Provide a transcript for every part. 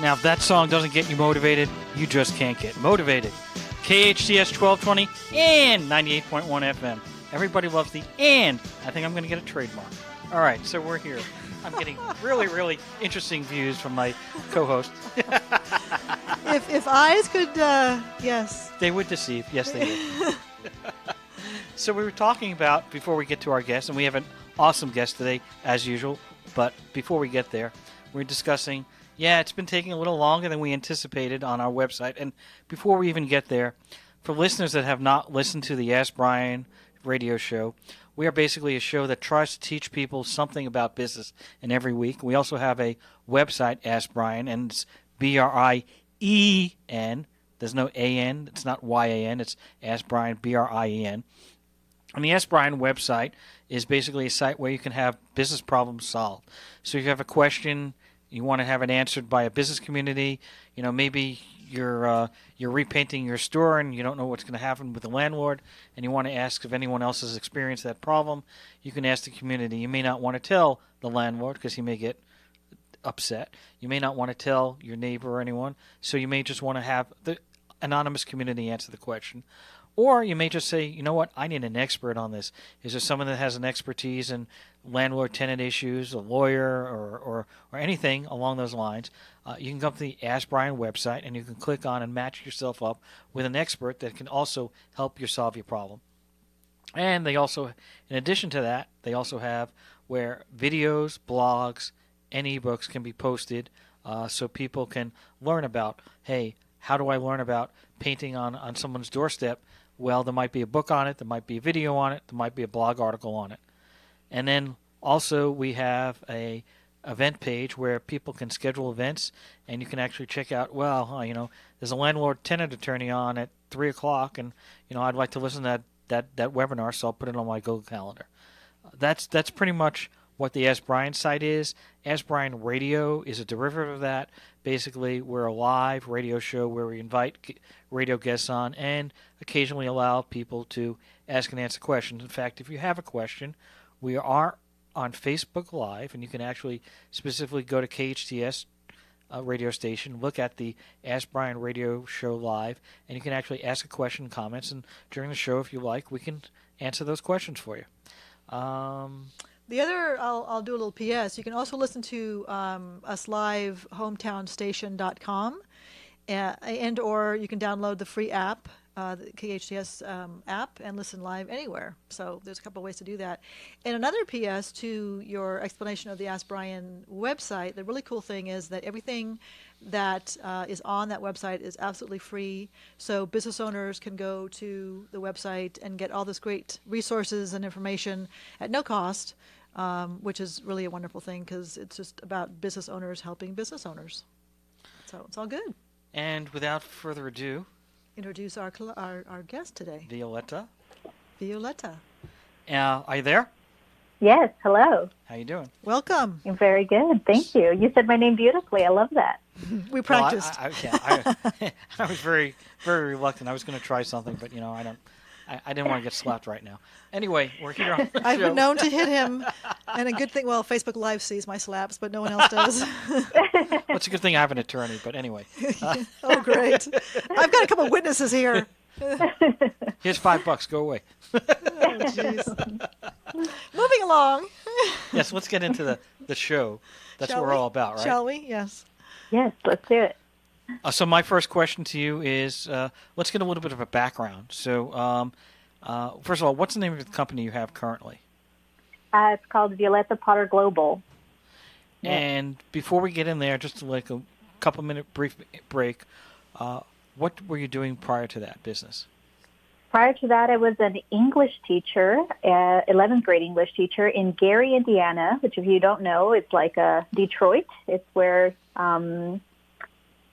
Now, if that song doesn't get you motivated, you just can't get motivated. KHTS 1220 and 98.1 FM. Everybody loves the and. I think I'm going to get a trademark. All right, so we're here. I'm getting really, really interesting views from my co-host. If eyes could, yes. They would deceive. Yes, they would. So we were talking about, before we get to our guest, and we have an awesome guest today, as usual, but before we get there, we're discussing, it's been taking a little longer than we anticipated on our website. And before we even get there, for listeners that have not listened to the Ask Brien radio show, we are basically a show that tries to teach people something about business in every week. We also have a website, Ask Brien, and it's B-R-I-E-N. There's no A-N. It's not Y-A-N. It's Ask Brien, B-R-I-E-N. And the Ask Brien website is basically a site where you can have business problems solved. So if you have a question, you want to have it answered by a business community, maybe you're repainting your store and you don't know what's going to happen with the landlord, and you want to ask if anyone else has experienced that problem, you can ask the community. You may not want to tell the landlord because he may get upset. You may not want to tell your neighbor or anyone, so you may just want to have the anonymous community answer the question. Or you may just say, you know what, I need an expert on this. Is there someone that has an expertise in landlord-tenant issues, a lawyer, or anything along those lines? You can come to the Ask Brien website, and you can click on and match yourself up with an expert that can also help you solve your problem. And they also, in addition to that, they also have where videos, blogs, and ebooks can be posted so people can learn about, hey, how do I learn about painting on someone's doorstep? Well, there might be a book on it, there might be a video on it, there might be a blog article on it. And then also we have a event page where people can schedule events, and you can actually check out, there's a landlord-tenant attorney on at 3 o'clock, and, I'd like to listen to that webinar, so I'll put it on my Google Calendar. That's pretty much what the Ask Brien site is. Ask Brien Radio is a derivative of that. Basically, we're a live radio show where we invite radio guests on and occasionally allow people to ask and answer questions. In fact, if you have a question, we are on Facebook Live, and you can actually specifically go to KHTS radio station, look at the Ask Brien radio show live, and you can actually ask a question, comments, and during the show, if you like, we can answer those questions for you. The other, I'll do a little PS. You can also listen to us live, hometownstation.com, and or you can download the free app, the KHTS app, and listen live anywhere. So there's a couple of ways to do that. And another PS to your explanation of the Ask Brien website, the really cool thing is that everything that is on that website is absolutely free. So business owners can go to the website and get all this great resources and information at no cost, which is really a wonderful thing because it's just about business owners helping business owners. So it's all good. And without further ado, introduce our guest today. Violetta. Are you there? Yes, hello. How you doing? Welcome. I'm very good, thank you. You said my name beautifully. I love that. We practiced. Well, I was very, very reluctant. I was going to try something, but I didn't want to get slapped right now. Anyway, we're here on the I've show. been known to hit him, and a good thing, Facebook Live sees my slaps, but no one else does. Well, it's a good thing I have an attorney, but anyway. Oh, great. I've got a couple of witnesses here. Here's $5. Go away. Oh, jeez. Moving along. Yes, let's get into the show. That's what we're all about, right? Shall we? Yes. Yes, let's do it. So my first question to you is, let's get a little bit of a background. So, first of all, what's the name of the company you have currently? It's called Violetta Potter Global. And before we get in there, just like a couple-minute brief break, what were you doing prior to that business? Prior to that, I was an English teacher, 11th grade English teacher in Gary, Indiana, which if you don't know, it's like Detroit. It's where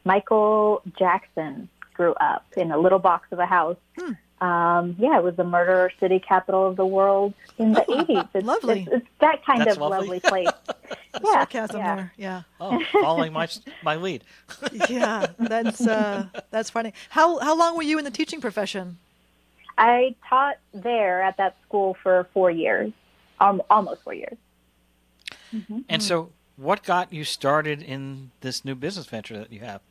Michael Jackson grew up in a little box of a house. It was the murder city capital of the world in the 80s. It's lovely. It's that kind That's of lovely. place. Sarcasm there, yeah. Oh, following my lead. Yeah, that's funny. How long were you in the teaching profession? I taught there at that school for 4 years, almost 4 years. And so What got you started in this new business venture that you have?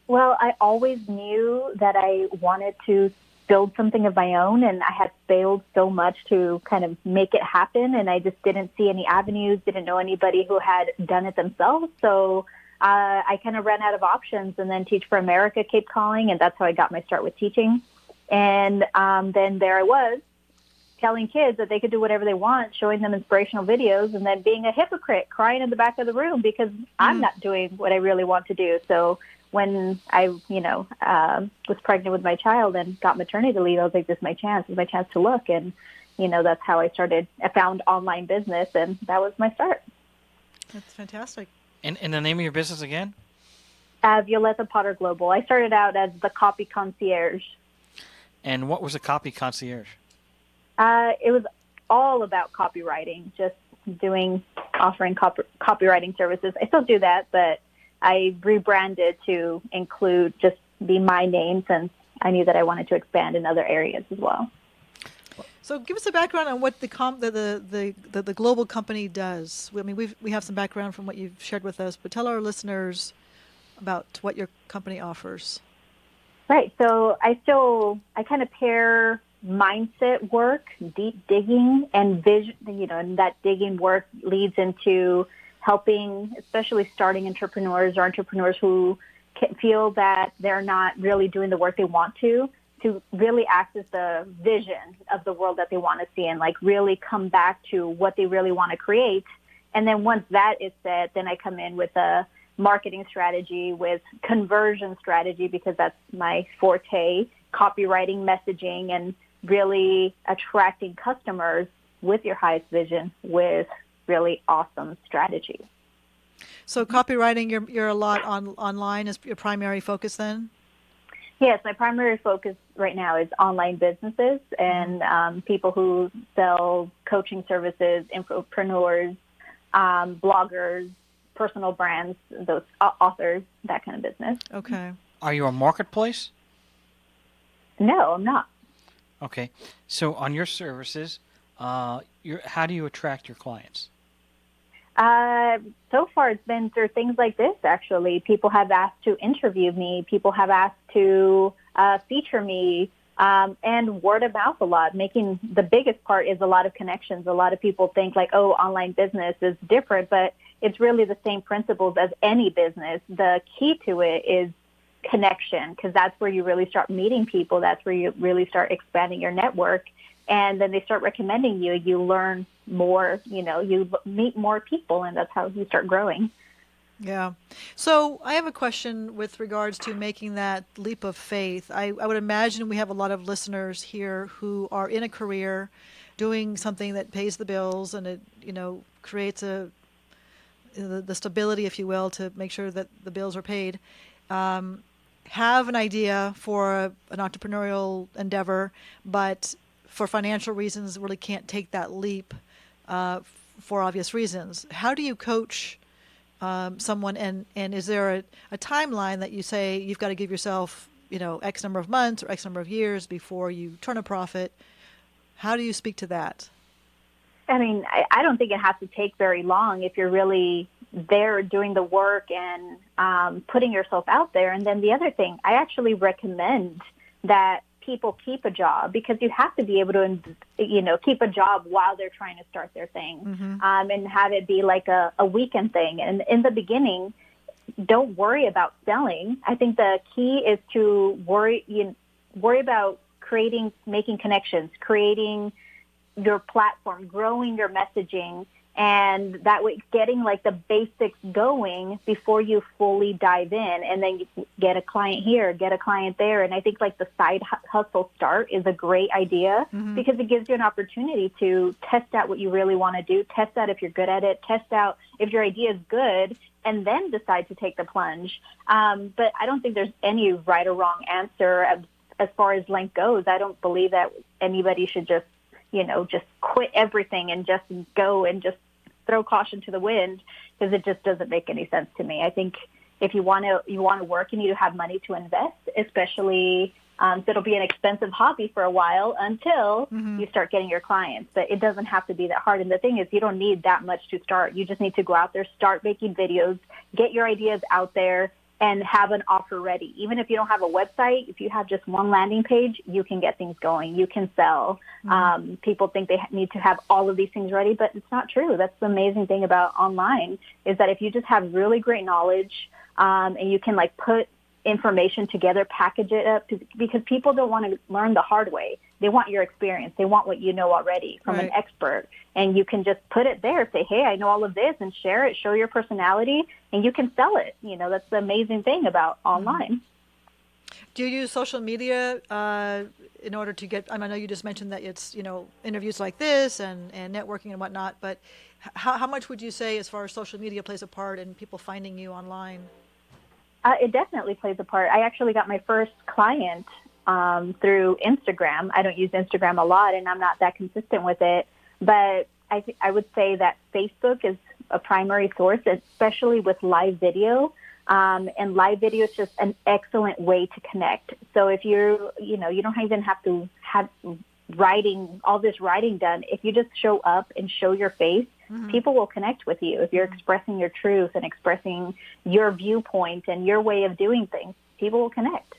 Well, I always knew that I wanted to build something of my own, and I had failed so much to kind of make it happen, and I just didn't see any avenues, didn't know anybody who had done it themselves. So I kind of ran out of options, and then Teach for America kept calling, and that's how I got my start with teaching. And then there I was, telling kids that they could do whatever they want, showing them inspirational videos, and then being a hypocrite, crying in the back of the room because I'm not doing what I really want to do. So when I, was pregnant with my child and got maternity leave, I was like, this is my chance. This is my chance to look. And, that's how I started. I found online business, and that was my start. That's fantastic. And the name of your business again? Violetta Potter Global. I started out as the copy concierge. And what was a copy concierge? It was all about copywriting, just offering copywriting services. I still do that, but I rebranded to include just be my name, since I knew that I wanted to expand in other areas as well. So give us a background on what the global company does. I mean, we have some background from what you've shared with us, but tell our listeners about what your company offers. Right. So I kind of pair mindset work, deep digging, and vision, and that digging work leads into helping, especially starting entrepreneurs or entrepreneurs who feel that they're not really doing the work they want to really access the vision of the world that they want to see, and like really come back to what they really want to create. And then once that is set, then I come in with a marketing strategy, with conversion strategy, because that's my forte, copywriting, messaging, and really attracting customers with your highest vision with really awesome strategy. So copywriting, you're a lot online is your primary focus then? Yes, my primary focus right now is online businesses and people who sell coaching services, infopreneurs, bloggers, personal brands, those authors, that kind of business. Okay. Are you a marketplace? No, I'm not. Okay. So on your services, how do you attract your clients? So far, it's been through things like this, actually. People have asked to interview me. People have asked to feature me, and word of mouth a lot. Making the biggest part is a lot of connections. A lot of people think like, oh, online business is different, but it's really the same principles as any business. The key to it is connection, because that's where you really start meeting people. That's where you really start expanding your network. And then they start recommending you. You learn more, you meet more people, and that's how you start growing. Yeah. So I have a question with regards to making that leap of faith. I would imagine we have a lot of listeners here who are in a career doing something that pays the bills, and it, creates the stability, if you will, to make sure that the bills are paid. Have an idea for an entrepreneurial endeavor, but for financial reasons really can't take that leap for obvious reasons. How do you coach someone, and is there a timeline that you say you've got to give yourself, X number of months or X number of years before you turn a profit? How do you speak to that? I mean, I don't think it has to take very long if you're really there doing the work and putting yourself out there. And then the other thing, I actually recommend that people keep a job, because you have to be able to, keep a job while they're trying to start their thing, and have it be like a weekend thing. And in the beginning, don't worry about selling. I think the key is to worry about making connections, creating your platform, growing your messaging, and that way getting like the basics going before you fully dive in, and then you get a client here, get a client there. And I think like the side hustle start is a great idea, because it gives you an opportunity to test out what you really want to do, test out if you're good at it, test out if your idea is good, and then decide to take the plunge. But I don't think there's any right or wrong answer as far as length goes. I don't believe that anybody should just quit everything and just go and just throw caution to the wind, because it just doesn't make any sense to me. I think if you want to work, you need to have money to invest, especially So it'll be an expensive hobby for a while until you start getting your clients. But it doesn't have to be that hard. And the thing is, you don't need that much to start. You just need to go out there, start making videos, get your ideas out there, and have an offer ready. Even if you don't have a website, if you have just one landing page, you can get things going. You can sell. People think they need to have all of these things ready, but it's not true. That's the amazing thing about online, is that if you just have really great knowledge, and you can like put information together, package it up, because people don't want to learn the hard way. They want your experience. They want what you know already from an expert. And you can just put it there, say, hey, I know all of this, and share it, show your personality, and you can sell it. You know, that's the amazing thing about online. Do you use social media in order to get, I know you just mentioned that it's, you know, interviews like this and networking and whatnot, but how much would you say as far as social media plays a part in people finding you online? It definitely plays a part. I actually got my first client through Instagram. I don't use Instagram a lot, and I'm not that consistent with it. But I would say that Facebook is a primary source, especially with live video. And live video is just an excellent way to connect. So if you don't even have to have all this writing done. If you just show up and show your face, people will connect with you. If you're expressing your truth and expressing your viewpoint and your way of doing things, people will connect.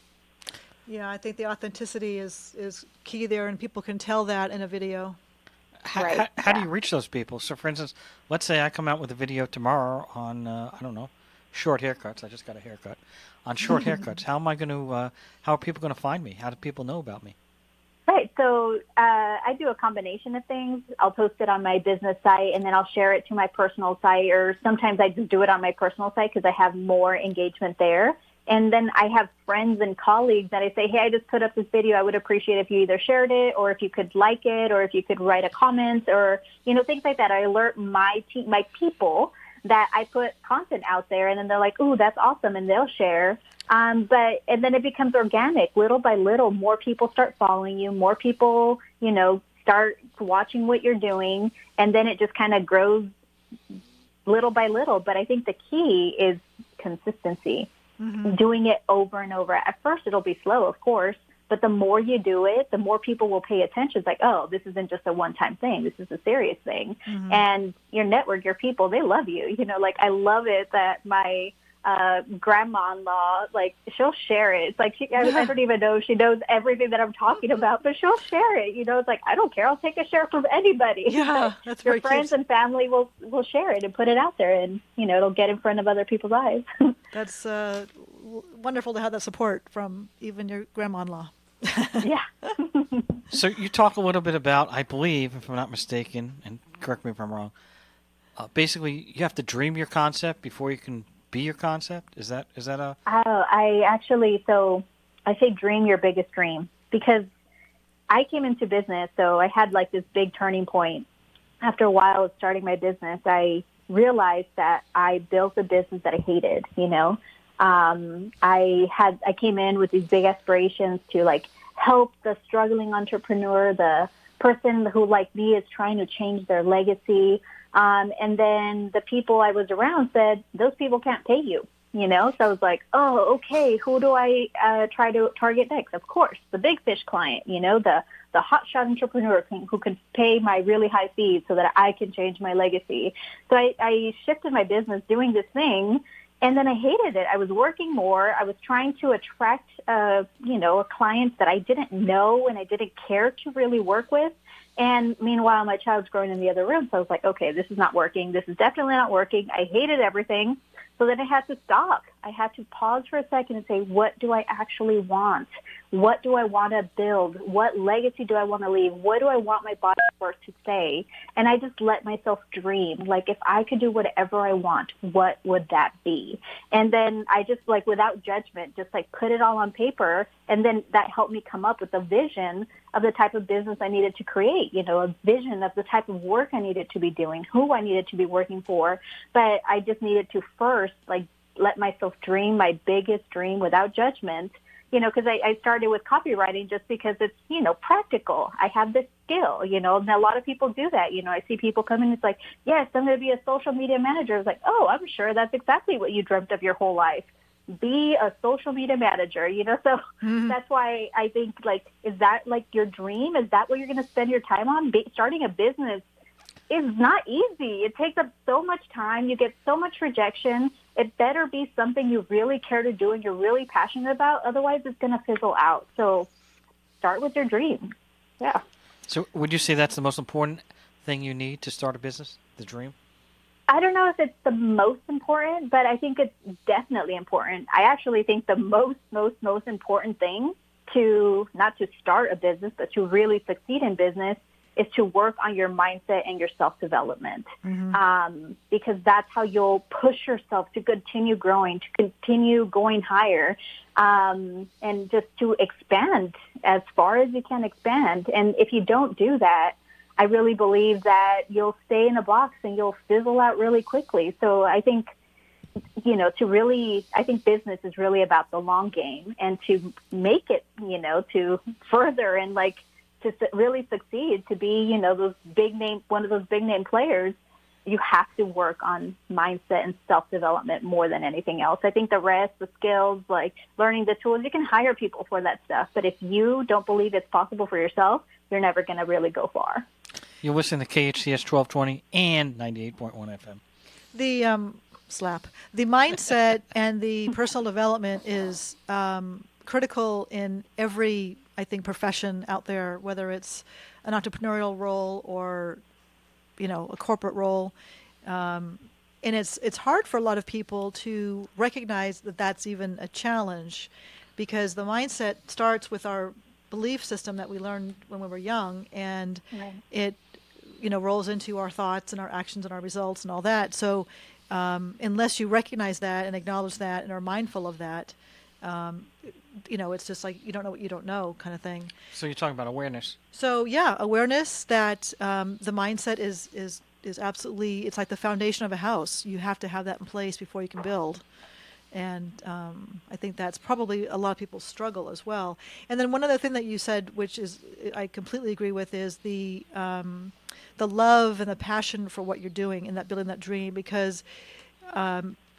Yeah, I think the authenticity is key there, and people can tell that in a video. How do you reach those people? So, for instance, let's say I come out with a video tomorrow on, I don't know, short haircuts. I just got a haircut. On short haircuts, how are people going to find me? How do people know about me? Right. So I do a combination of things. I'll post it on my business site, and then I'll share it to my personal site, or sometimes I just do it on my personal site because I have more engagement there. And then I have friends and colleagues that I say, hey, I just put up this video. I would appreciate if you either shared it, or if you could like it, or if you could write a comment, or, you know, things like that. I alert my people that I put content out there, and then they're like, ooh, that's awesome, and they'll share. And then it becomes organic. Little by little, more people start following you, more people, you know, start watching what you're doing, and then it just kind of grows little by little. But I think the key is consistency, doing it over and over. At first, it'll be slow, of course, but the more you do it, the more people will pay attention. It's like, oh, this isn't just a one-time thing. This is a serious thing. And your network, your people, they love you. You know, like, I love it that my grandma-in-law, like, she'll share it. It's like, I don't even know if she knows everything that I'm talking about, but she'll share it. You know, it's like, I don't care. I'll take a share from anybody. Yeah, that's very Your friends and family will share it and put it out there, and, you know, it'll get in front of other people's eyes. That's wonderful to have that support from even your grandma-in-law. Yeah. So you talk a little bit about, I believe, if I'm not mistaken, and correct me if I'm wrong, basically you have to dream your concept before you can be your concept? Is that a... So I say dream your biggest dream, because I came into business, so I had like this big turning point. After a while of starting my business, I realized that I built a business that I hated, you know. I came in with these big aspirations to like help the struggling entrepreneur, the person who like me is trying to change their legacy. And then the people I was around said, those people can't pay you, you know? So I was like, oh, okay, who do I try to target next? Of course, the big fish client, you know, the hotshot entrepreneur who can pay my really high fees so that I can change my legacy. So I shifted my business doing this thing, and then I hated it. I was working more. I was trying to attract, a clients that I didn't know and I didn't care to really work with. And meanwhile, my child's growing in the other room. So I was like, okay, this is not working. This is definitely not working. I hated everything. So then I had to stop. I had to pause for a second and say, what do I actually want? What do I want to build? What legacy do I want to leave? What do I want my body of work to say? And I just let myself dream. Like, if I could do whatever I want, what would that be? And then I just, like, without judgment, just, like, put it all on paper. And then that helped me come up with a vision of the type of business I needed to create, you know, a vision of the type of work I needed to be doing, who I needed to be working for. But I just needed to first, like, let myself dream my biggest dream without judgment, you know, because I started with copywriting just because it's, you know, practical. I have this skill, you know, and a lot of people do that. You know, I see people come in, it's like, yes, I'm going to be a social media manager. I was like, oh, I'm sure that's exactly what you dreamt of your whole life. be a social media manager, so that's why I think, like, is that like your dream? Is that what you're going to spend your time on? Starting a business is not easy. It takes up so much time. You get so much rejection. It better be something you really care to do and you're really passionate about. Otherwise, it's going to fizzle out. So start with your dream. Yeah. So would you say that's the most important thing you need to start a business, the dream? I don't know if it's the most important, but I think it's definitely important. I actually think the most important thing to not to start a business, but to really succeed in business is to work on your mindset and your self-development. Because that's how you'll push yourself to continue growing, to continue going higher, and just to expand as far as you can expand. And if you don't do that, I really believe that you'll stay in a box and you'll fizzle out really quickly. So I think, I think business is really about the long game, and to make it, to further and like to really succeed, to be, one of those big name players, you have to work on mindset and self-development more than anything else. I think the rest, the skills, like learning the tools, you can hire people for that stuff. But if you don't believe it's possible for yourself, you're never going to really go far. You're listening to KHTS 1220 and 98.1 FM. The mindset and the personal development is critical in every, I think, profession out there, whether it's an entrepreneurial role or, a corporate role. And it's hard for a lot of people to recognize that that's even a challenge, because the mindset starts with our belief system that we learned when we were young, and it rolls into our thoughts and our actions and our results and all that. So unless you recognize that and acknowledge that and are mindful of that, it's just like you don't know what you don't know kind of thing. So you're talking about awareness. So awareness that the mindset is absolutely, it's like the foundation of a house. You have to have that in place before you can build. And I think that's probably a lot of people struggle as well. And then one other thing that you said, which is I completely agree with, is the love and the passion for what you're doing and that building that dream, because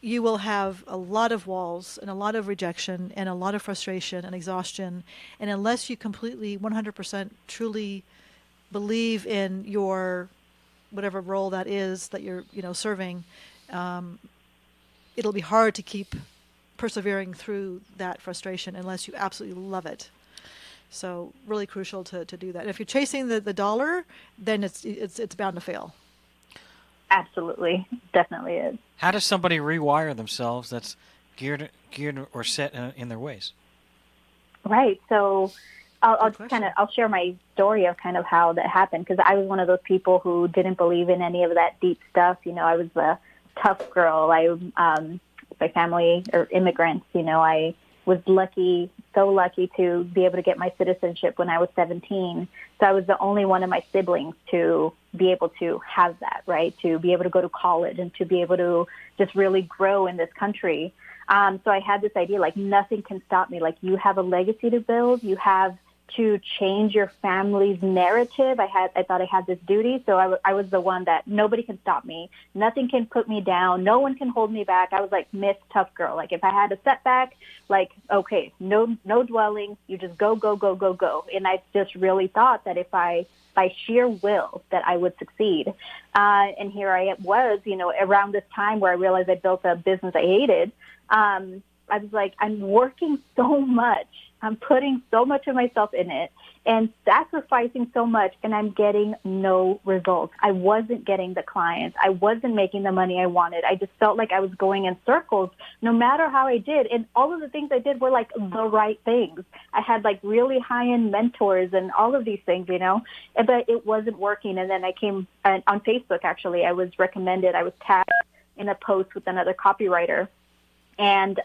you will have a lot of walls and a lot of rejection and a lot of frustration and exhaustion. And unless you completely 100% truly believe in your whatever role that is that you're serving, it'll be hard to keep persevering through that frustration unless you absolutely love it. So really crucial to do that. And if you're chasing the dollar, then it's bound to fail. Absolutely. Definitely is. How does somebody rewire themselves that's geared or set in their ways? Right. So I'll share my story of kind of how that happened, because I was one of those people who didn't believe in any of that deep stuff. I was a tough girl. My family are immigrants. I was so lucky to be able to get my citizenship when I was 17. So I was the only one of my siblings to be able to have that, right? To be able to go to college and to be able to just really grow in this country. So I had this idea, like, nothing can stop me. Like, you have a legacy to build. You have to change your family's narrative. I thought I had this duty. So I was the one that nobody can stop me. Nothing can put me down. No one can hold me back. I was like Miss Tough Girl. Like, if I had a setback, like, okay, no dwelling. You just go, go, go, go, go. And I just really thought that if by sheer will, that I would succeed. And here I was, around this time where I realized I built a business I hated. I was like, I'm working so much. I'm putting so much of myself in it and sacrificing so much, and I'm getting no results. I wasn't getting the clients. I wasn't making the money I wanted. I just felt like I was going in circles no matter how I did. And all of the things I did were like the right things. I had like really high-end mentors and all of these things, but it wasn't working. And then I came on Facebook, actually. I was tagged in a post with another copywriter. And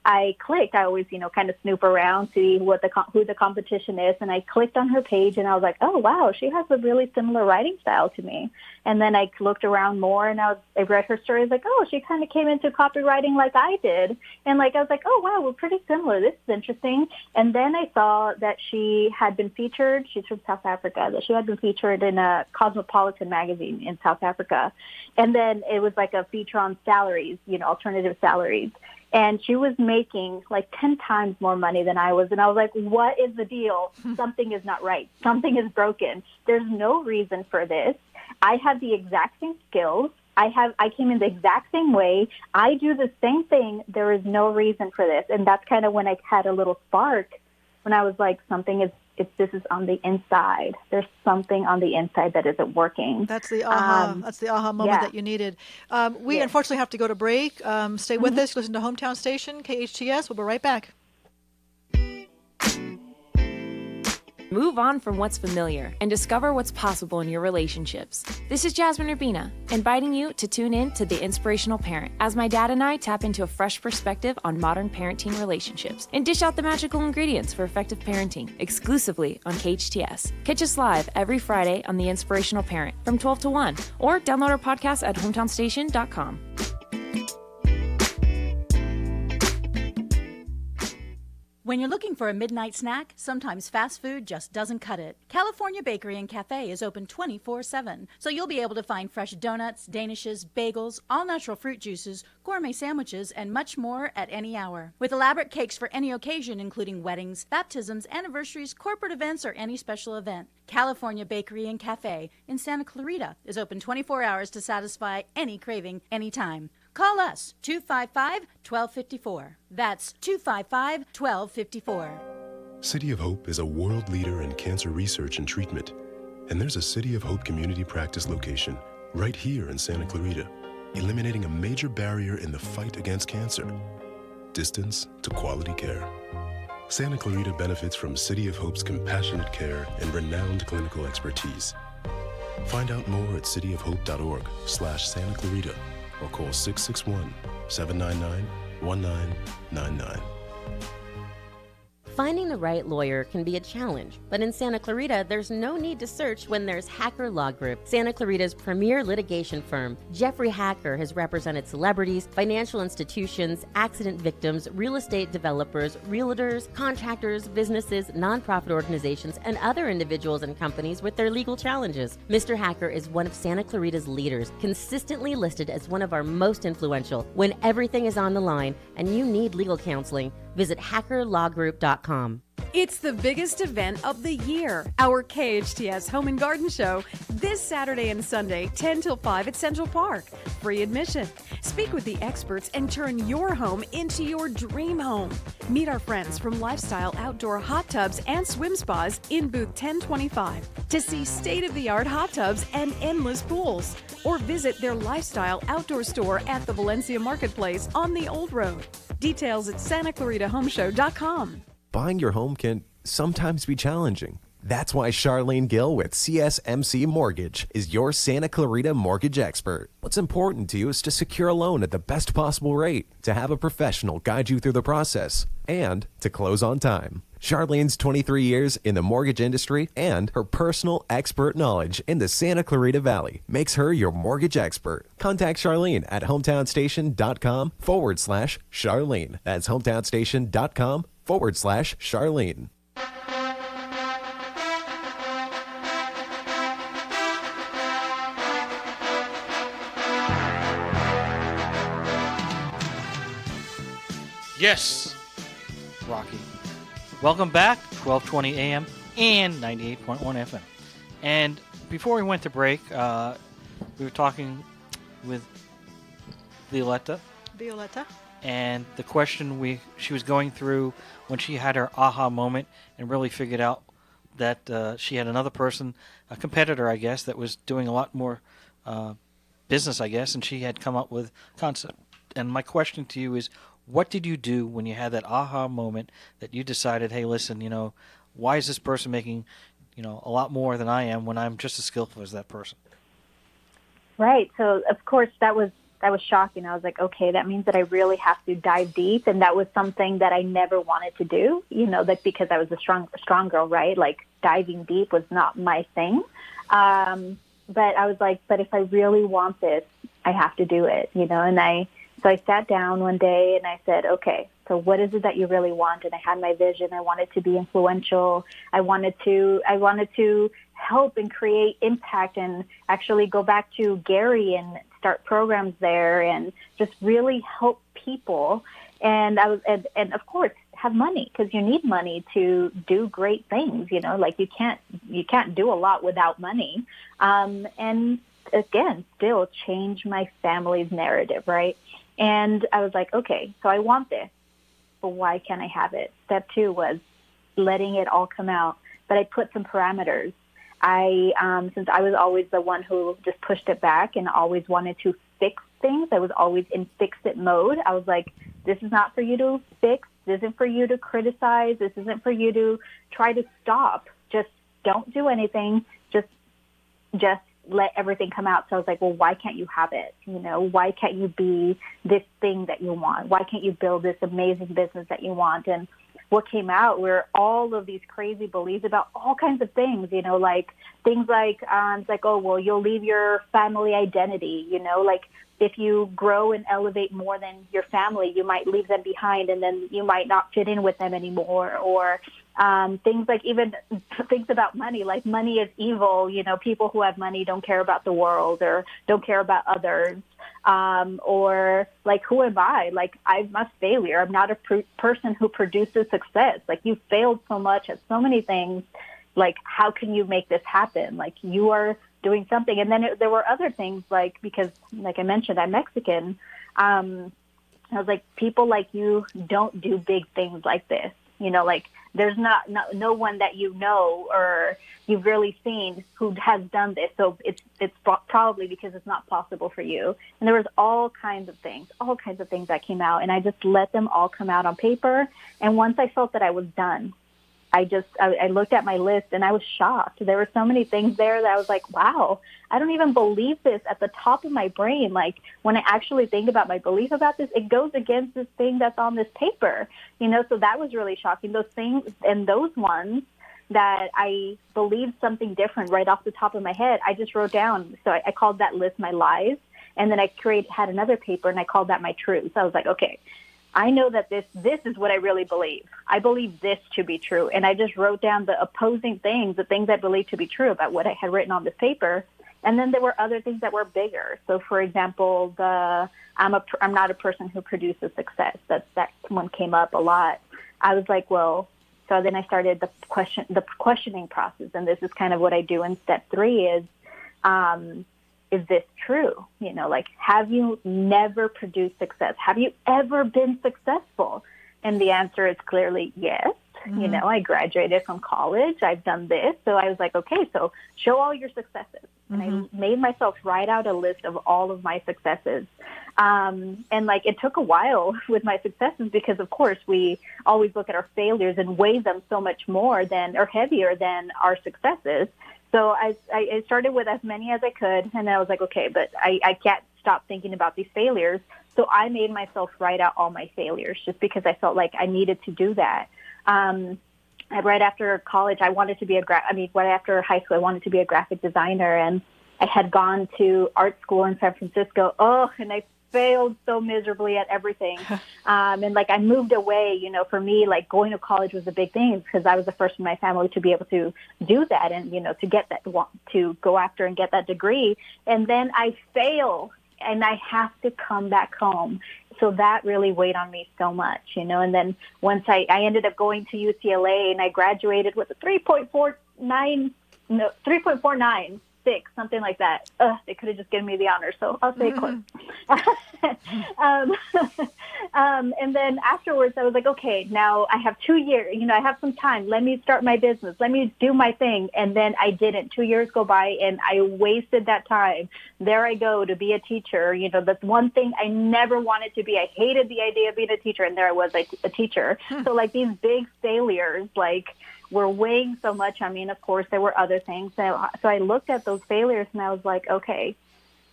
I clicked. I always, kind of snoop around, see who the competition is, and I clicked on her page, and I was like, oh wow, she has a really similar writing style to me. And then I looked around more, and I read her story. I was like, oh, she kind of came into copywriting like I did, and I was like, oh wow, we're pretty similar. This is interesting. And then I saw that she had been featured. She's from South Africa. That she had been featured in a Cosmopolitan magazine in South Africa, and then it was like a feature on salaries, alternative salaries. And she was making like 10 times more money than I was. And I was like, what is the deal? Something is not right. Something is broken. There's no reason for this. I have the exact same skills. I came in the exact same way. I do the same thing. There is no reason for this. And that's kind of when I had a little spark, when I was like, this is on the inside. There's something on the inside that isn't working. That's the aha. That's the aha moment that you needed. We unfortunately have to go to break. Stay with us. Listen to Hometown Station, KHTS. We'll be right back. Move on from what's familiar and discover what's possible in your relationships. This is Jasmine Urbina, inviting you to tune in to The Inspirational Parent as my dad and I tap into a fresh perspective on modern parenting relationships and dish out the magical ingredients for effective parenting exclusively on KHTS. Catch us live every Friday on The Inspirational Parent from 12 to 1 or download our podcast at hometownstation.com. When you're looking for a midnight snack, sometimes fast food just doesn't cut it. California Bakery and Cafe is open 24/7, so you'll be able to find fresh donuts, danishes, bagels, all-natural fruit juices, gourmet sandwiches, and much more at any hour. With elaborate cakes for any occasion, including weddings, baptisms, anniversaries, corporate events, or any special event. California Bakery and Cafe in Santa Clarita is open 24 hours to satisfy any craving, anytime. Call us, 255-1254. That's 255-1254. City of Hope is a world leader in cancer research and treatment. And there's a City of Hope community practice location right here in Santa Clarita, eliminating a major barrier in the fight against cancer: distance to quality care. Santa Clarita benefits from City of Hope's compassionate care and renowned clinical expertise. Find out more at cityofhope.org/Santa Clarita or call 661-799-1999. Finding the right lawyer can be a challenge, but in Santa Clarita, there's no need to search when there's Hacker Law Group, Santa Clarita's premier litigation firm. Jeffrey Hacker has represented celebrities, financial institutions, accident victims, real estate developers, realtors, contractors, businesses, nonprofit organizations, and other individuals and companies with their legal challenges. Mr. Hacker is one of Santa Clarita's leaders, consistently listed as one of our most influential. When everything is on the line and you need legal counseling, visit hackerlawgroup.com. It's the biggest event of the year, our KHTS Home and Garden Show, this Saturday and Sunday, 10 till 5 at Central Park. Free admission. Speak with the experts and turn your home into your dream home. Meet our friends from Lifestyle Outdoor Hot Tubs and Swim Spas in booth 1025 to see state-of-the-art hot tubs and endless pools. Or visit their Lifestyle Outdoor store at the Valencia Marketplace on the Old Road. Details at SantaClaritaHomeshow.com. Buying your home can sometimes be challenging. That's why Charlene Gill with CSMC Mortgage is your Santa Clarita mortgage expert. What's important to you is to secure a loan at the best possible rate, to have a professional guide you through the process, and to close on time. Charlene's 23 years in the mortgage industry and her personal expert knowledge in the Santa Clarita Valley makes her your mortgage expert. Contact Charlene at hometownstation.com/Charlene. That's hometownstation.com/Charlene. Yes, Rocky. Welcome back, 1220 AM and 98.1 FM. And before we went to break, we were talking with Violetta. And the question she was going through when she had her aha moment and really figured out that she had another person, a competitor, I guess, that was doing a lot more business, I guess, and she had come up with concept. And my question to you is, what did you do when you had that aha moment that you decided, hey, listen, why is this person making, a lot more than I am when I'm just as skillful as that person? Right. So, of course, that was shocking. I was like, okay, that means that I really have to dive deep. And that was something that I never wanted to do, because I was a strong girl, right? Like diving deep was not my thing. But I was like, but if I really want this, I have to do it, So I sat down one day and I said, okay, so what is it that you really want? And I had my vision. I wanted to be influential. I wanted to help and create impact and actually go back to Gary and start programs there and just really help people. And I was, and of course, have money, because you need money to do great things. Like you can't do a lot without money. And again, still change my family's narrative, right? And I was like, okay, so I want this, but why can't I have it? Step 2 was letting it all come out, but I put some parameters. Since I was always the one who just pushed it back and always wanted to fix things, I was always in fix-it mode. I was like, this is not for you to fix. This isn't for you to criticize. This isn't for you to try to stop. Just don't do anything. Just let everything come out. So I was like, well, why can't you have it? Why can't you be this thing that you want? Why can't you build this amazing business that you want? And what came out were all of these crazy beliefs about all kinds of things, like things like, it's like, oh, well, you'll leave your family identity, like if you grow and elevate more than your family, you might leave them behind and then you might not fit in with them anymore. Or things like even things about money, like money is evil. People who have money don't care about the world or don't care about others. Or like, who am I? Like, I'm a failure. I'm not a person who produces success. Like, you failed so much at so many things. Like, how can you make this happen? Like, you are doing something. And then there were other things, like, because like I mentioned, I'm Mexican. I was like, people like you don't do big things like this. Like, there's no one that or you've really seen who has done this. So it's probably because it's not possible for you. And there was all kinds of things that came out. And I just let them all come out on paper. And once I felt that I was done, I looked at my list and I was shocked. There were so many things there that I was like, wow, I don't even believe this at the top of my brain. Like, when I actually think about my belief about this, it goes against this thing that's on this paper, so that was really shocking. Those things and those ones that I believed something different right off the top of my head, I just wrote down. So I called that list my lies. And then I had another paper and I called that my truths. I was like, okay, I know that this is what I really believe. I believe this to be true. And I just wrote down the opposing things, the things I believe to be true about what I had written on this paper. And then there were other things that were bigger. So, for example, I'm not a person who produces success. That one came up a lot. I was like, well, so then I started the questioning process. And this is kind of what I do in step 3 is this true? Like, have you never produced success? Have you ever been successful? And the answer is clearly yes. Mm-hmm. I graduated from college. I've done this. So I was like, okay, so show all your successes. Mm-hmm. And I made myself write out a list of all of my successes. And like, it took a while with my successes because, of course, we always look at our failures and weigh them so much more or heavier than our successes. So I started with as many as I could, and I was like, okay, but I can't stop thinking about these failures. So I made myself write out all my failures just because I felt like I needed to do that. Right after college, right after high school, I wanted to be a graphic designer, and I had gone to art school in San Francisco. And I failed so miserably at everything. And like, I moved away, for me, like, going to college was a big thing because I was the first in my family to be able to do that and, to get that, to go after and get that degree. And then I fail and I have to come back home. So that really weighed on me so much, and then once I ended up going to UCLA and I graduated with a 3.49, something like that. They could have just given me the honors, so I'll say close. And then afterwards, I was like, okay, now I have 2 years. I have some time. Let me start my business. Let me do my thing. And then I didn't. 2 years go by, and I wasted that time. There I go to be a teacher. That's one thing I never wanted to be. I hated the idea of being a teacher, and there I was, like, a teacher. So, like, these big failures, like, were weighing so much on me. And of course, there were other things. So I looked at those failures and I was like, okay,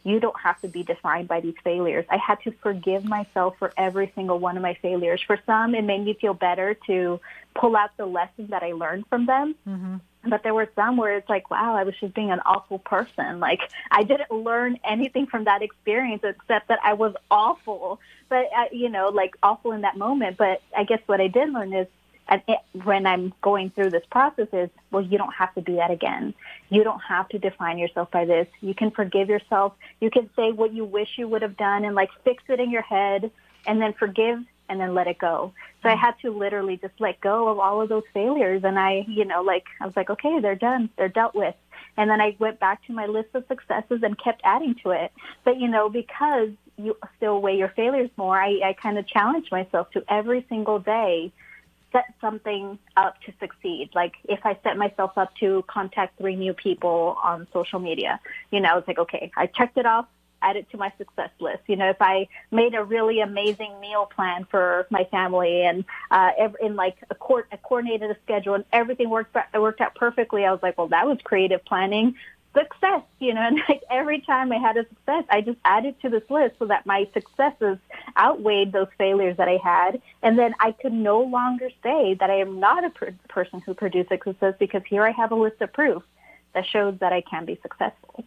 you don't have to be defined by these failures. I had to forgive myself for every single one of my failures. For some, it made me feel better to pull out the lessons that I learned from them. Mm-hmm. But there were some where it's like, wow, I was just being an awful person. Like, I didn't learn anything from that experience except that I was awful. But, like, awful in that moment. But I guess what I did learn is, when I'm going through this process is, well, you don't have to do that again. You don't have to define yourself by this. You can forgive yourself. You can say what you wish you would have done and, like, fix it in your head and then forgive and then let it go. So I had to literally just let go of all of those failures. And I was like, okay, they're done. They're dealt with. And then I went back to my list of successes and kept adding to it. But, because you still weigh your failures more, I kind of challenged myself to every single day set something up to succeed. Like if I set myself up to contact 3 new people on social media, it's like, okay, I checked it off, add it to my success list. If I made a really amazing meal plan for my family and coordinated a schedule and everything worked out perfectly, I was like, well, that was creative planning. Success, and like every time I had a success, I just added to this list so that my successes outweighed those failures that I had. And then I could no longer say that I am not a person who produced success, because here I have a list of proof that shows that I can be successful,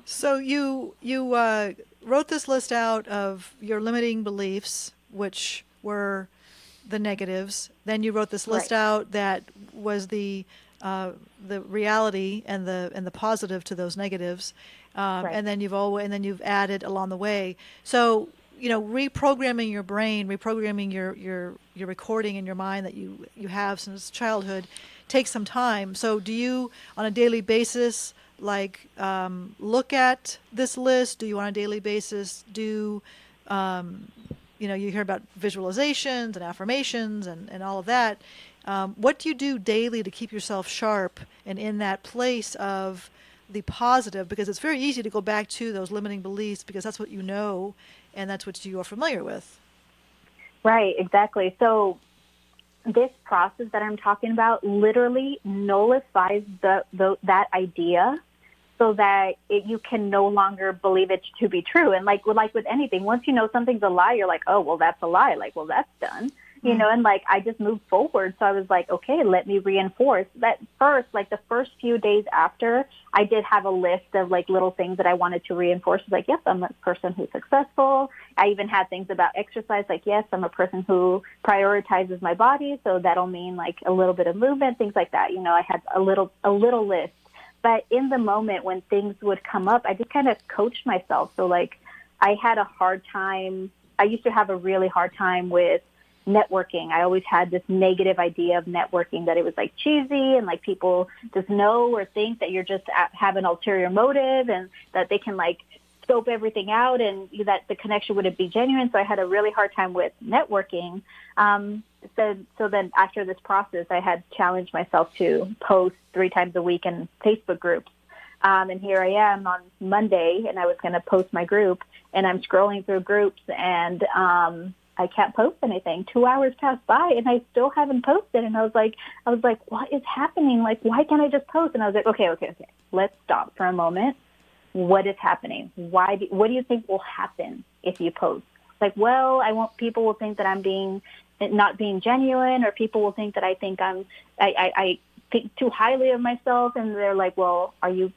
So you wrote this list out of your limiting beliefs, which were the negatives. Then you wrote this list out that was the reality and the positive to those negatives, and then you've added along the way. So reprogramming your brain, reprogramming your recording in your mind that you have since childhood takes some time. So do you on a daily basis look at this list? Do you on a daily basis do you hear about visualizations and affirmations and all of that? What do you do daily to keep yourself sharp and in that place of the positive? Because it's very easy to go back to those limiting beliefs because that's what you know and that's what you are familiar with. Right, exactly. So this process that I'm talking about literally nullifies that idea so that you can no longer believe it to be true. And like with anything, once you know something's a lie, you're like, oh, well, that's a lie. Like, well, that's done. And I just moved forward. So I was like, okay, let me reinforce that first. Like the first few days after, I did have a list of little things that I wanted to reinforce. Like, yes, I'm a person who's successful. I even had things about exercise. Like, yes, I'm a person who prioritizes my body. So that'll mean a little bit of movement, things like that. I had a little list. But in the moment when things would come up, I just kind of coached myself. So I had a hard time. I used to have a really hard time with networking. I always had this negative idea of networking, that it was cheesy and people just know or think that you're just have an ulterior motive and that they can scope everything out and that the connection wouldn't be genuine. So I had a really hard time with networking. So then after this process, I had challenged myself to post 3 times a week in Facebook groups. And here I am on Monday, and I was going to post my group, and I'm scrolling through groups, and I can't post anything. 2 hours passed by, and I still haven't posted. And I was like, what is happening? Why can't I just post? And I was like, okay. Let's stop for a moment. What is happening? What do you think will happen if you post? People will think that I'm not being genuine, or people will think that I think I think too highly of myself. And they're like, well, are you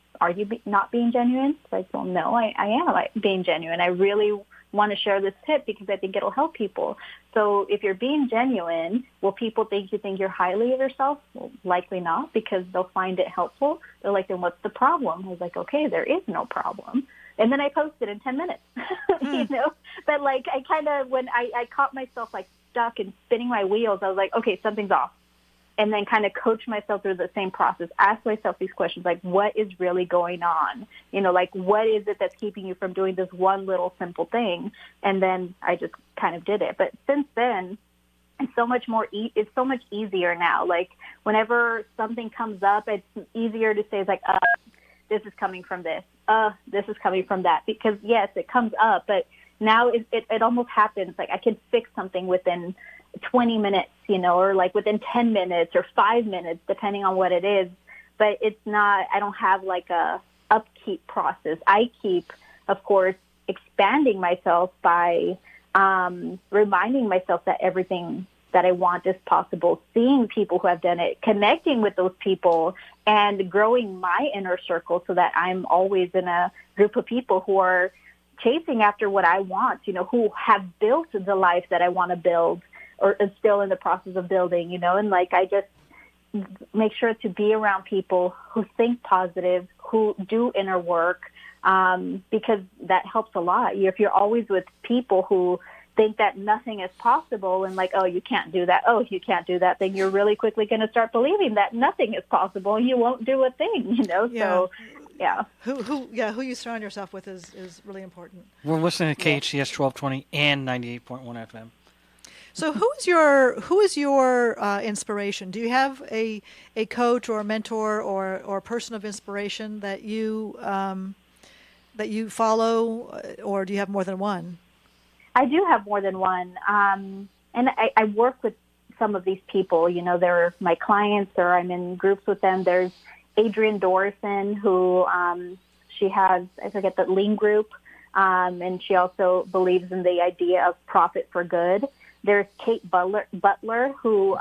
not being genuine? It's well, no, I am being genuine. I really want to share this tip because I think it'll help people. So if you're being genuine, will people think you think you're highly of yourself? Well, likely not, because they'll find it helpful. They're like, then what's the problem? I was like, okay, there is no problem. And then I posted in 10 minutes, But I kind of, when I caught myself stuck and spinning my wheels, I was like, okay, something's off. And then kind of coach myself through the same process. Ask myself these questions, what is really going on? What is it that's keeping you from doing this one little simple thing? And then I just kind of did it. But since then, it's so much more. It's so much easier now. Whenever something comes up, it's easier to say this is coming from this. This is coming from that. Because yes, it comes up, but now it almost happens. I can fix something within 20 minutes, or within 10 minutes or 5 minutes, depending on what it is. But it's not, I don't have a upkeep process. I keep, of course, expanding myself by reminding myself that everything that I want is possible, seeing people who have done it, connecting with those people, and growing my inner circle so that I'm always in a group of people who are chasing after what I want, who have built the life that I want to build, or is still in the process of building, and I just make sure to be around people who think positive, who do inner work, because that helps a lot. If you're always with people who think that nothing is possible and like, oh, you can't do that. Oh, you can't do that. Then you're really quickly going to start believing that nothing is possible and you won't do a thing, Yeah. So, yeah. Who you surround yourself with is really important. We're listening to KHTS 1220 and 98.1 FM. So who is your inspiration? Do you have a coach or a mentor or person of inspiration that you follow, or do you have more than one? I do have more than one. And I work with some of these people. They're my clients, or I'm in groups with them. There's Adrienne Dorison, who she has, I forget, the Lean Group, and she also believes in the idea of profit for good. There's Kate Butler, who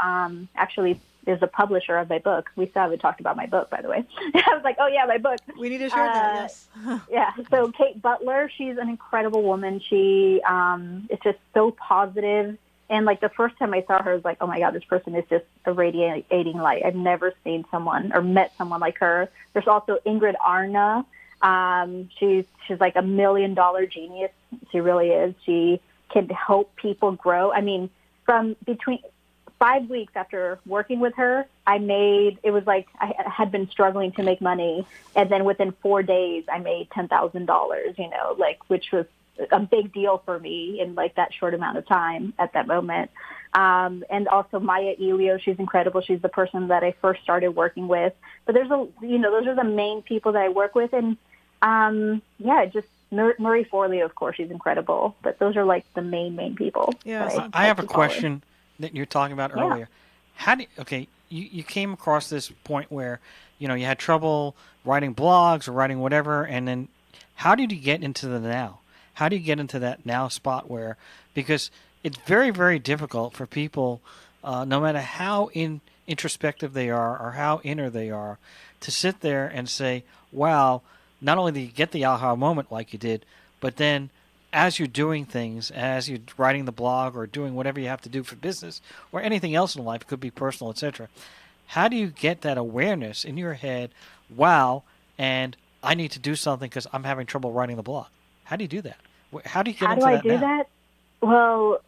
actually is a publisher of my book. We still haven't talked about my book, by the way. I was like, oh, yeah, my book. We need to share that, yes. Yeah, so Kate Butler, she's an incredible woman. She is just so positive. And, like, the first time I saw her, I was like, oh, my God, this person is just a radiating light. I've never seen someone or met someone like her. There's also Ingrid Arna. She's like $1 million genius. She really is. She can help people grow. I mean, from between 5 weeks after working with her, it was like I had been struggling to make money. And then within 4 days, I made $10,000, which was a big deal for me in like that short amount of time at that moment. And also Maya Elio, she's incredible. She's the person that I first started working with. But those are the main people that I work with. And just Marie Forleo, of course, she's incredible. But those are like the main people. Yeah, I have a question that you're talking about earlier. You came across this point where, you had trouble writing blogs or writing whatever, and then how did you get into the now? How do you get into that now spot where, because it's very, very difficult for people, no matter how introspective they are or how inner they are, to sit there and say, wow, not only do you get the aha moment like you did, but then as you're doing things, as you're writing the blog or doing whatever you have to do for business or anything else in life, it could be personal, etc. How do you get that awareness in your head, wow, and I need to do something because I'm having trouble writing the blog? How do you do that? How do you get into that now? How do I do that? Well,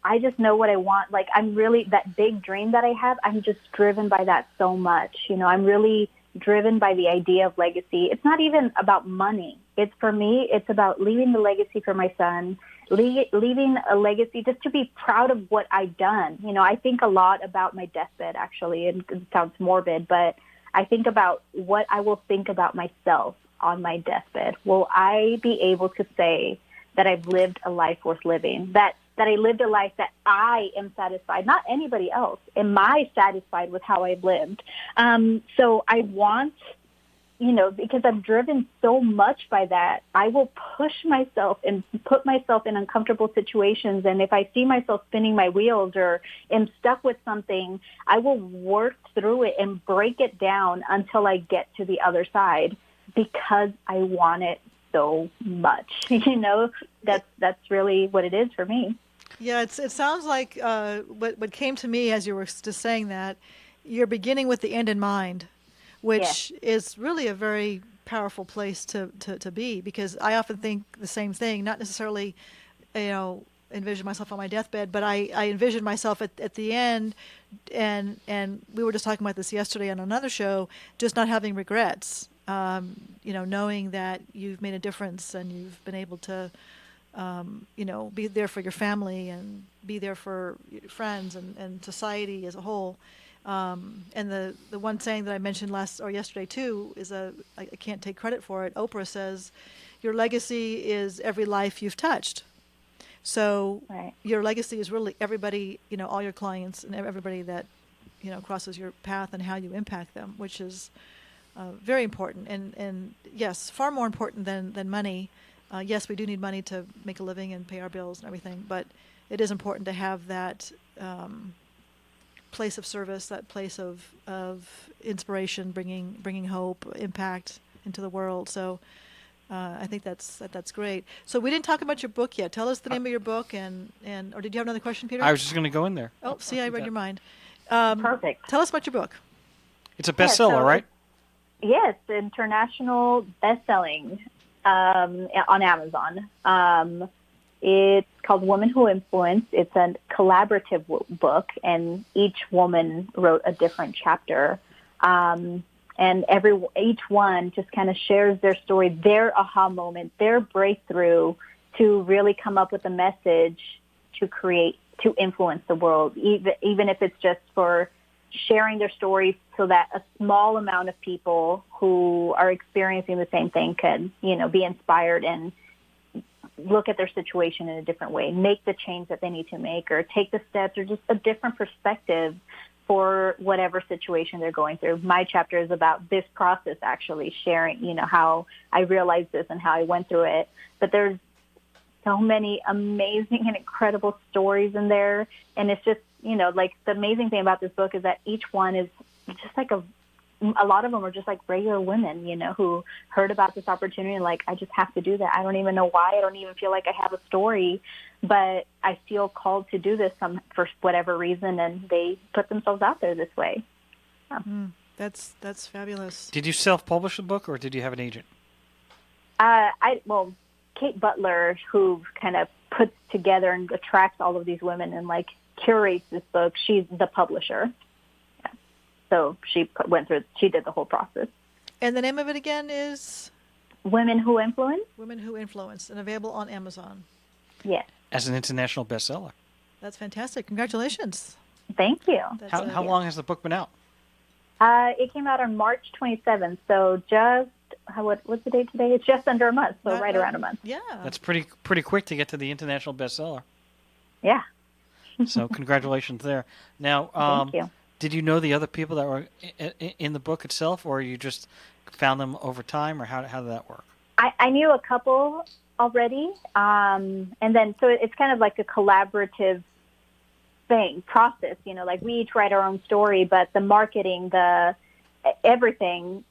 I just know what I want. Like, I'm really, that big dream that I have, I'm just driven by that so much. I'm really driven by the idea of legacy. It's not even about money. For me, it's about leaving the legacy for my son, leaving a legacy just to be proud of what I've done. I think a lot about my deathbed, actually, and it sounds morbid, but I think about what I will think about myself on my deathbed. Will I be able to say that I've lived a life worth living, that I lived a life that I am satisfied, not anybody else. Am I satisfied with how I've lived? So I want, because I'm driven so much by that, I will push myself and put myself in uncomfortable situations. And if I see myself spinning my wheels or am stuck with something, I will work through it and break it down until I get to the other side because I want it so much. That's really what it is for me. Yeah, it sounds like what came to me as you were just saying that, you're beginning with the end in mind, which is really a very powerful place to be, because I often think the same thing, not necessarily, envision myself on my deathbed, but I envision myself at the end, and we were just talking about this yesterday on another show, just not having regrets, knowing that you've made a difference and you've been able to be there for your family and be there for your friends and society as a whole. And the one saying that I mentioned yesterday too is I can't take credit for it. Oprah says, your legacy is every life you've touched. So your legacy is really everybody, all your clients and everybody that, crosses your path and how you impact them, which is very important. And yes, far more important than money. Yes, we do need money to make a living and pay our bills and everything, but it is important to have that place of service, that place of inspiration, bringing hope, impact into the world. So I think that's great. So we didn't talk about your book yet. Tell us the name of your book, or did you have another question, Peter? I was just going to go in there. Oh, see, I read your mind. Perfect. Tell us about your book. It's a bestseller, right? Yes, international best-selling on Amazon. It's called Women Who Influence. It's a collaborative book, and each woman wrote a different chapter. And each one just kind of shares their story, their aha moment, their breakthrough to really come up with a message to influence the world, even if it's just for sharing their story so that a small amount of people who are experiencing the same thing can, be inspired and look at their situation in a different way, make the change that they need to make, or take the steps, or just a different perspective for whatever situation they're going through. My chapter is about this process, actually sharing, how I realized this and how I went through it. But there's so many amazing and incredible stories in there. And it's just, the amazing thing about this book is that each one is just like a lot of them are just like regular women, who heard about this opportunity and I just have to do that. I don't even know why. I don't even feel like I have a story, but I feel called to do this for whatever reason, and they put themselves out there this way. So. That's fabulous. Did you self-publish the book, or did you have an agent? Kate Butler, who kind of puts together and attracts all of these women and curates this book, she's the publisher. Yeah. So she did the whole process. And the name of it again is? Women Who Influence. Women Who Influence, and available on Amazon. Yes. As an international bestseller. That's fantastic. Congratulations. Thank you. How long has the book been out? It came out on March 27th, so just what's the date today? It's just under a month, so around a month. Yeah. That's pretty quick to get to the international bestseller. Yeah. So congratulations there. Now, thank you. Did you know the other people that were in the book itself, or you just found them over time, or how did that work? I knew a couple already, and then so it's kind of like a collaborative process. We each write our own story, but the marketing, everything.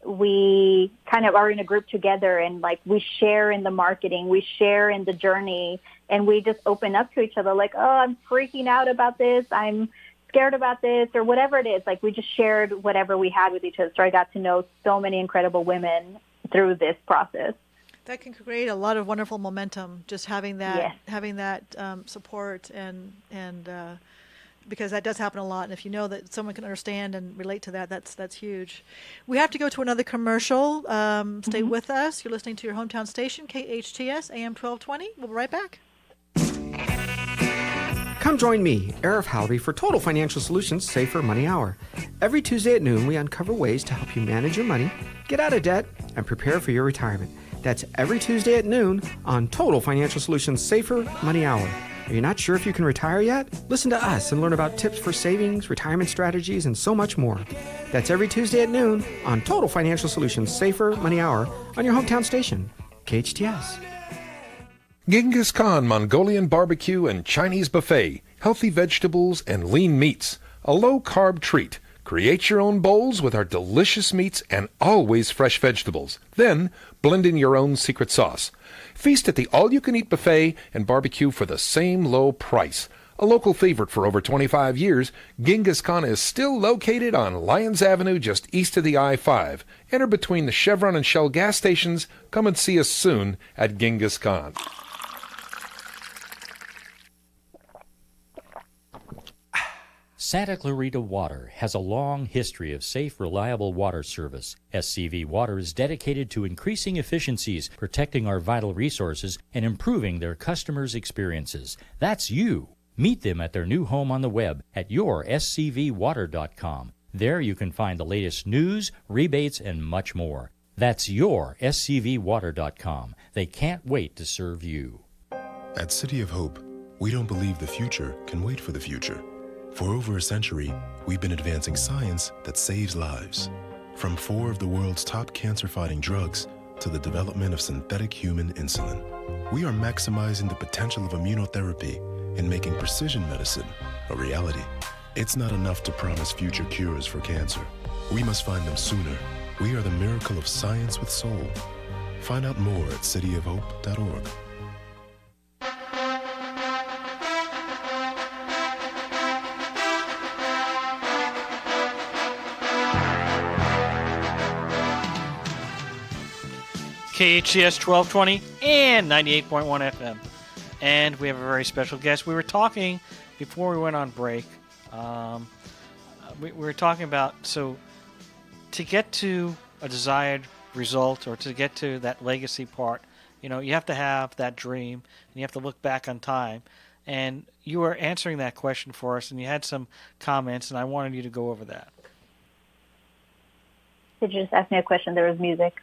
We kind of are in a group together, and we share in the marketing, we share in the journey, and we just open up to each other oh, I'm freaking out about this, I'm scared about this, or whatever it is. We just shared whatever we had with each other. So I got to know so many incredible women through this process. That can create a lot of wonderful momentum, just having that support and because that does happen a lot. And if you know that someone can understand and relate to that, that's huge. We have to go to another commercial. Stay with us. You're listening to your hometown station, KHTS, AM 1220. We'll be right back. Come join me, Arif Halby, for Total Financial Solutions Safer Money Hour. Every Tuesday at noon, we uncover ways to help you manage your money, get out of debt, and prepare for your retirement. That's every Tuesday at noon on Total Financial Solutions Safer Money Hour. Are you not sure if you can retire yet? Listen to us and learn about tips for savings, retirement strategies, and so much more. That's every Tuesday at noon on Total Financial Solutions Safer Money Hour on your hometown station, KHTS. Genghis Khan Mongolian Barbecue and Chinese Buffet. Healthy vegetables and lean meats. A low-carb treat. Create your own bowls with our delicious meats and always fresh vegetables. Then, blend in your own secret sauce. Feast at the all-you-can-eat buffet and barbecue for the same low price. A local favorite for over 25 years, Genghis Khan is still located on Lyons Avenue just east of the I-5. Enter between the Chevron and Shell gas stations. Come and see us soon at Genghis Khan. Santa Clarita Water has a long history of safe, reliable water service. SCV Water is dedicated to increasing efficiencies, protecting our vital resources, and improving their customers' experiences. That's you. Meet them at their new home on the web at yourscvwater.com. There you can find the latest news, rebates, and much more. That's yourscvwater.com. They can't wait to serve you. At City of Hope, we don't believe the future can wait for the future. For over a century, we've been advancing science that saves lives. From 4 of the world's top cancer-fighting drugs to the development of synthetic human insulin. We are maximizing the potential of immunotherapy and making precision medicine a reality. It's not enough to promise future cures for cancer. We must find them sooner. We are the miracle of science with soul. Find out more at cityofhope.org. KHTS 1220, and 98.1 FM. And we have a very special guest. We were talking before we went on break. We were talking about, so to get to a desired result or to get to that legacy part, you have to have that dream and you have to look back on time. And you were answering that question for us, and you had some comments, and I wanted you to go over that. Did you just ask me a question? There was music.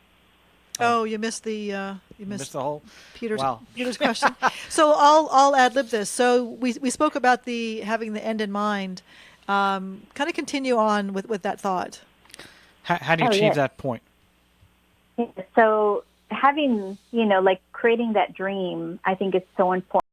Oh, you missed the Missed the whole Peter's wow. Peter's question. So I'll ad lib this. So we spoke about having the end in mind. Kind of continue on with that thought. How do you achieve that point? So having, like creating that dream, I think is so important.